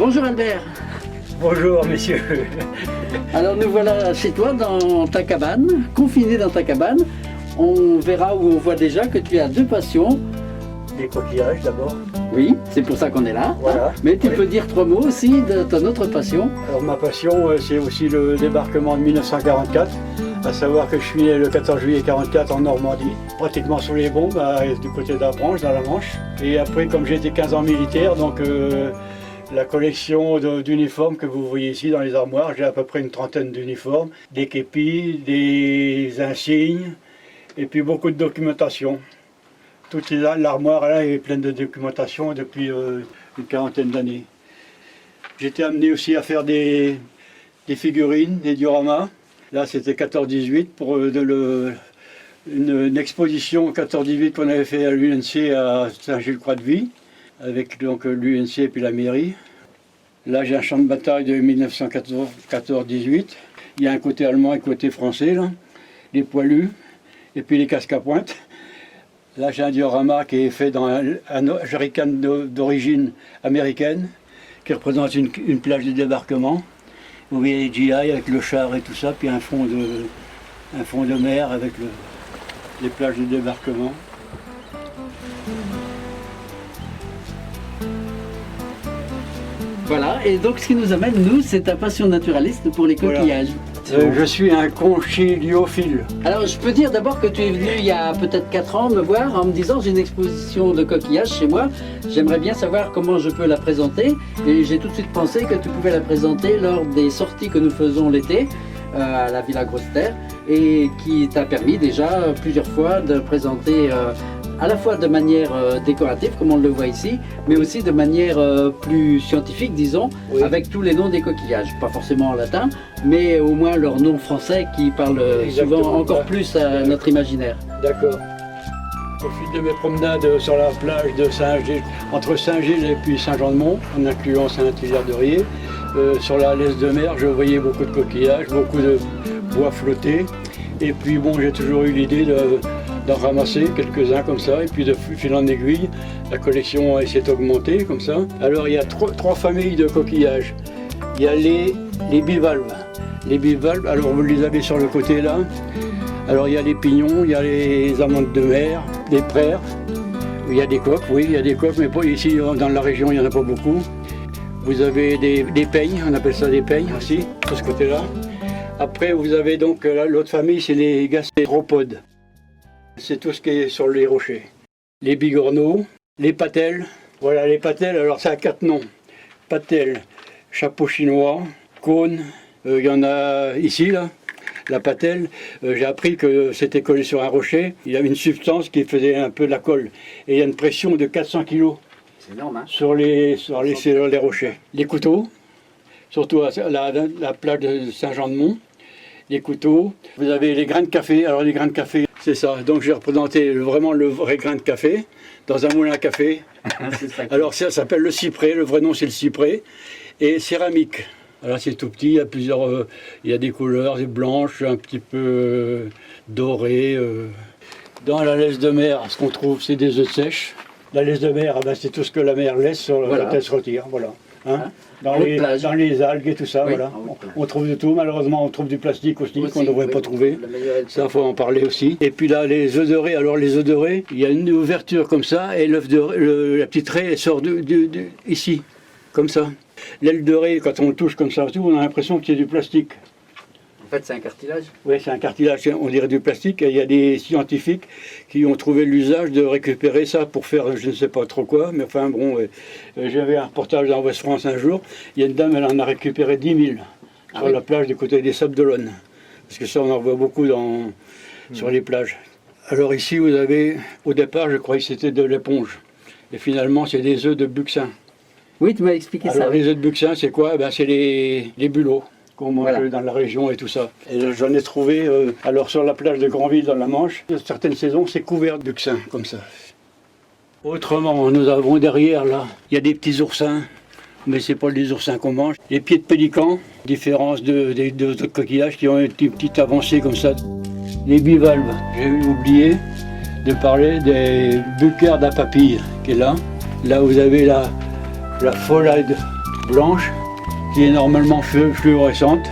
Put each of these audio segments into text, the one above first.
Bonjour Albert. Bonjour messieurs. Alors nous voilà chez toi dans ta cabane, confiné dans ta cabane. On verra où on voit déjà que tu as deux passions. Les coquillages d'abord. Oui, c'est pour ça qu'on est là. Voilà. Mais tu peux dire trois mots aussi de ton autre passion. Alors ma passion c'est aussi le débarquement de 1944, à savoir que je suis né le 14 juillet 1944 en Normandie, pratiquement sur les bombes, du côté d'Avranches, dans la Manche. Et après, comme j'ai été 15 ans militaire, donc la collection d'uniformes que vous voyez ici dans les armoires, j'ai à peu près une trentaine d'uniformes, des képis, des insignes, et puis beaucoup de documentation. Toute l'armoire là est pleine de documentation depuis une quarantaine d'années. J'étais amené aussi à faire des figurines, des dioramas. Là c'était 14-18 pour une exposition 14-18 qu'on avait fait à l'UNC à Saint-Gilles-Croix-de-Vie, avec donc l'UNC et puis la mairie. Là j'ai un champ de bataille de 1914-18. Il y a un côté allemand et un côté français, là. Les poilus et puis les casques à pointe. Là j'ai un diorama qui est fait dans un jerrycan d'origine américaine, qui représente une plage de débarquement. Vous voyez les GI avec le char et tout ça, puis un fond de mer avec les plages de débarquement. Voilà, et donc ce qui nous amène, nous, c'est ta passion naturaliste pour les coquillages. Voilà. Je suis un conchylophile. Alors je peux dire d'abord que tu es venu il y a peut-être 4 ans me voir en me disant j'ai une exposition de coquillages chez moi, j'aimerais bien savoir comment je peux la présenter, et j'ai tout de suite pensé que tu pouvais la présenter lors des sorties que nous faisons l'été à la Villa Grosse Terre, et qui t'a permis déjà plusieurs fois de présenter à la fois de manière décorative, comme on le voit ici, mais aussi de manière plus scientifique, disons, oui, avec tous les noms des coquillages. Pas forcément en latin, mais au moins leur nom français qui parle souvent encore plus à notre imaginaire. D'accord. Au fil de mes promenades sur la plage de Saint-Gilles, entre Saint-Gilles et puis Saint-Jean-de-Mont, en incluant Saint-Hilaire-de-Riez, sur la laisse de mer, je voyais beaucoup de coquillages, beaucoup de bois flottés. Et puis bon, j'ai toujours eu l'idée d'en ramasser quelques-uns comme ça, et puis de fil en aiguille, la collection s'est augmentée comme ça. Alors il y a trois familles de coquillages. Il y a les bivalves. Les bivalves, alors vous les avez sur le côté là. Alors il y a les pignons, il y a les amandes de mer, les praires. Il y a des coques, oui, il y a des coques, mais pas ici dans la région il n'y en a pas beaucoup. Vous avez des peignes, on appelle ça des peignes aussi, de ce côté-là. Après vous avez donc l'autre famille, c'est les gastéropodes. C'est tout ce qui est sur les rochers. Les bigorneaux, les patelles. Voilà les patelles, alors ça a 4 noms. Patelle, chapeau chinois, cône, il y en a ici là, la patelle. J'ai appris que c'était collé sur un rocher. Il y avait une substance qui faisait un peu de la colle. Et il y a une pression de 400 kg. C'est énorme, hein? Sur les rochers. Les couteaux, surtout à la plage de Saint-Jean-de-Mont. Les couteaux. Vous avez les grains de café. Alors les grains de café, c'est ça. Donc j'ai représenté vraiment le vrai grain de café dans un moulin à café. Alors ça s'appelle le cyprès. Le vrai nom c'est le cyprès. Et céramique. Alors c'est tout petit. Il y a plusieurs. Il y a des couleurs, des blanches, un petit peu dorées. Dans la laisse de mer, ce qu'on trouve, c'est des œufs sèches. La laisse de mer, c'est tout ce que la mer laisse quand elle se retire. Voilà. Hein? Dans les algues et tout ça, oui, voilà. On trouve de tout, malheureusement on trouve du plastique aussi qu'on ne devrait pas trouver. Ça, il faut en parler aussi. Et puis là, les œufs dorés, alors les œufs dorés, il y a une ouverture comme ça, et la petite raie, elle sort ici, comme ça. L'aile dorée, quand on le touche comme ça, on a l'impression qu'il y a du plastique. En fait, c'est un cartilage? Oui, c'est un cartilage, on dirait du plastique. Et il y a des scientifiques qui ont trouvé l'usage de récupérer ça pour faire je ne sais pas trop quoi. Mais enfin, bon, j'avais un reportage dans Ouest France un jour. Il y a une dame, elle en a récupéré 10 000 sur la plage du côté des Sables d'Olonne. Parce que ça, on en voit beaucoup sur les plages. Alors ici, vous avez, au départ, je croyais que c'était de l'éponge. Et finalement, c'est des œufs de buxin. Oui, tu m'as expliqué ça. Alors les œufs de buxin, c'est quoi? C'est les bulots qu'on mange dans la région et tout ça. Et j'en ai trouvé, alors sur la plage de Granville dans la Manche, certaines saisons c'est couvert de buxin, comme ça. Autrement, nous avons derrière là, il y a des petits oursins, mais c'est pas les oursins qu'on mange. Les pieds de pélican, différence d'autres coquillages qui ont une petite avancée comme ça. Les bivalves, j'ai oublié de parler des buccardes à papilles qui est là. Là vous avez la follade blanche, qui est normalement fluorescente.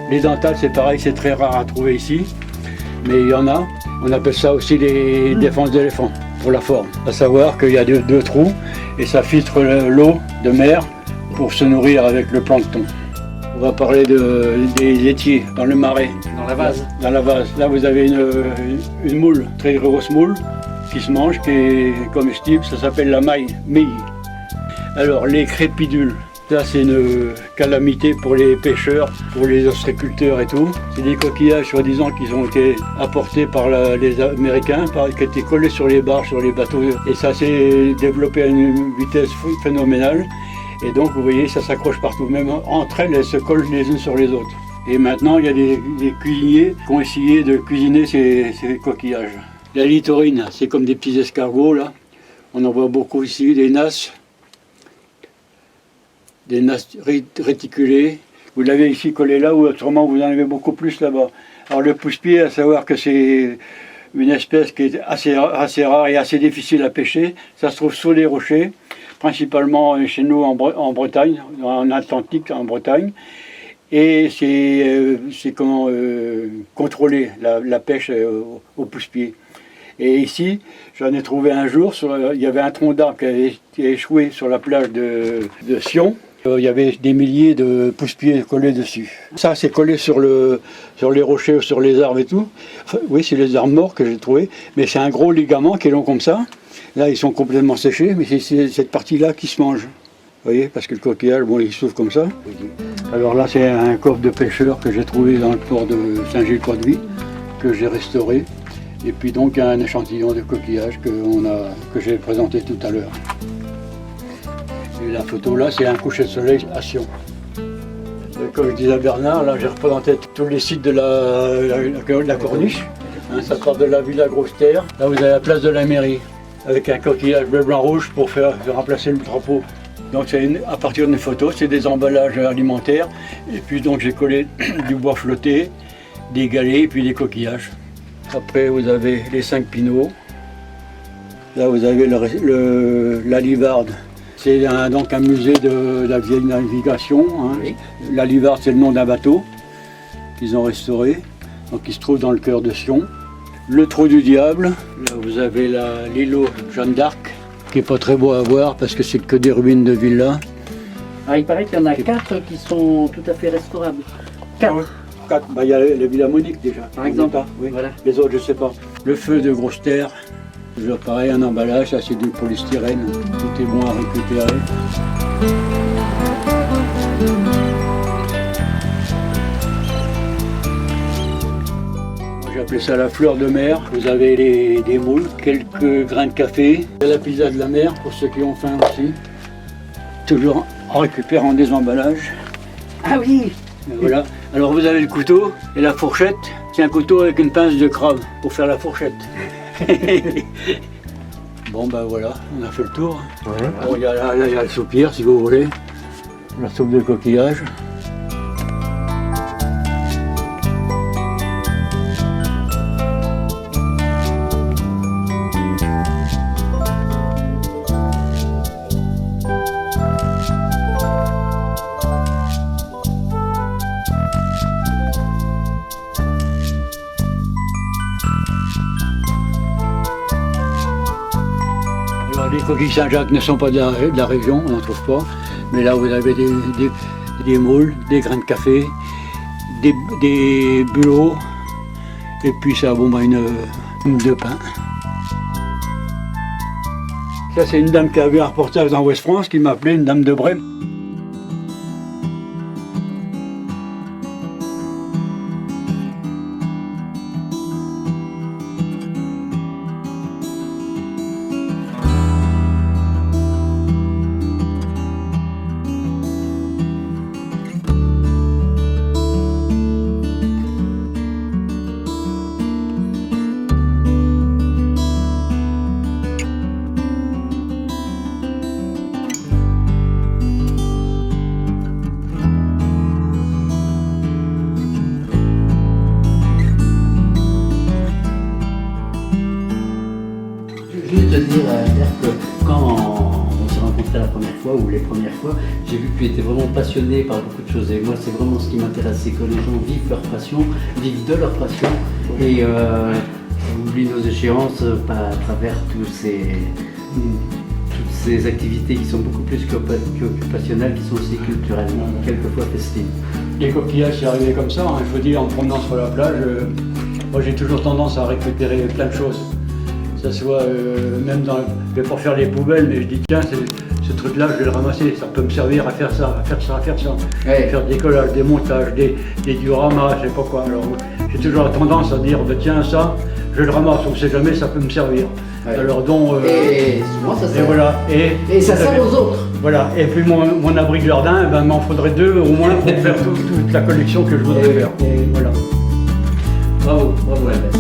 Les dentales, c'est pareil, c'est très rare à trouver ici, mais il y en a. On appelle ça aussi les défenses d'éléphant, pour la forme. À savoir qu'il y a deux trous, et ça filtre l'eau de mer pour se nourrir avec le plancton. On va parler des laitiers dans le marais. Dans la vase. Dans la vase. Là, vous avez une moule, très grosse moule, qui se mange, qui est comestible. Ça s'appelle la mille. Alors, les crépidules. Ça, c'est une calamité pour les pêcheurs, pour les ostréiculteurs et tout. C'est des coquillages, soi-disant, qui ont été apportés par les Américains, qui étaient collés sur les barges, sur les bateaux. Et ça s'est développé à une vitesse phénoménale. Et donc, vous voyez, ça s'accroche partout. Même entre elles, elles se collent les unes sur les autres. Et maintenant, il y a des cuisiniers qui ont essayé de cuisiner ces coquillages. La littorine, c'est comme des petits escargots, là. On en voit beaucoup ici, des nasses réticulées. Vous l'avez ici collé là, ou autrement, vous en avez beaucoup plus là-bas. Alors, le pousse-pied, à savoir que c'est une espèce qui est assez rare et assez difficile à pêcher. Ça se trouve sous les rochers, principalement chez nous en Bretagne, en Atlantique, en Bretagne. Et c'est comment contrôler la pêche au pousse-pied. Et ici, j'en ai trouvé un jour, il y avait un tronc d'arbre qui avait échoué sur la plage de Sion. Il y avait des milliers de pousse-pieds collés dessus. Ça, c'est collé sur les rochers, sur les arbres et tout. Enfin, oui, c'est les arbres morts que j'ai trouvé, mais c'est un gros ligament qui est long comme ça. Là, ils sont complètement séchés, mais c'est cette partie-là qui se mange. Vous voyez, parce que le coquillage, bon, il s'ouvre comme ça. Alors là, c'est un coffre de pêcheur que j'ai trouvé dans le port de Saint-Gilles-Croix-de-Vie, que j'ai restauré. Et puis donc un échantillon de coquillage que j'ai présenté tout à l'heure. Et la photo là, c'est un coucher de soleil à Sion. Comme je disais à Bernard, là j'ai représenté tous les sites de la Corniche. Hein, ça part de la Villa Grosse Terre. Là vous avez la place de la mairie, avec un coquillage bleu, blanc, rouge pour faire remplacer le drapeau. Donc c'est à partir d'une photo, c'est des emballages alimentaires. Et puis donc j'ai collé du bois flotté, des galets et puis des coquillages. Après, vous avez les 5 pinots. Là, vous avez la Livarde. C'est donc un musée de la vieille navigation. Hein. Oui. La Livarde, c'est le nom d'un bateau qu'ils ont restauré, donc qui se trouve dans le cœur de Sion. Le Trou du Diable. Là, vous avez l'îlot Jeanne d'Arc, qui n'est pas très beau à voir parce que c'est que des ruines de villas. Ah, il paraît qu'il y en a 4 qui sont tout à fait restaurables. 4. Il y a la Villa Monique déjà. Par exemple, oui. Voilà. Les autres, je ne sais pas. Le feu de Grosse Terre, toujours pareil, un emballage, ça c'est du polystyrène, tout est bon à récupérer. Moi j'ai appelé ça la fleur de mer. Vous avez des moules, quelques grains de café, la pizza de la mer pour ceux qui ont faim aussi. Toujours en récupérant des emballages. Ah oui. Et voilà. Alors vous avez le couteau et la fourchette. C'est un couteau avec une pince de crabe pour faire la fourchette. Bon ben voilà, on a fait le tour. Ouais. Bon, il y a la soupière si vous voulez, la soupe de coquillage. Les coquilles Saint-Jacques ne sont pas de la région, on n'en trouve pas. Mais là, vous avez des moules, des grains de café, des bulots, et puis ça, bon, une de pain. Ça, c'est une dame qui a vu un reportage dans Ouest France qui m'a appelé une dame de Brême. premières fois, j'ai vu que tu étais vraiment passionné par beaucoup de choses. Et moi, c'est vraiment ce qui m'intéresse, c'est que les gens vivent leur passion, vivent de leur passion et oublient nos échéances à travers toutes ces activités qui sont beaucoup plus qu'occupationnelles, qui sont aussi culturelles, quelquefois festives. Les coquillages, c'est arrivé comme ça, hein. Je veux dire, en me promenant sur la plage, moi j'ai toujours tendance à récupérer plein de choses. Ça soit même je vais pas faire les poubelles, mais je dis tiens, ce truc-là, je vais le ramasser, ça peut me servir à faire ça, à faire ça, à faire ça. Ouais. Faire des collages, des montages, des dioramas, je sais pas quoi. Alors j'ai toujours tendance à dire, bah, tiens ça, je le ramasse, on sait jamais, ça peut me servir. Ouais. Alors donc, et souvent ça sert. et voilà. Et ça sert aux autres. Voilà, et puis mon abri de jardin, ben, il m'en faudrait 2 au moins pour faire toute la collection que je voudrais faire. Et Voilà. bravo, bravo Albert.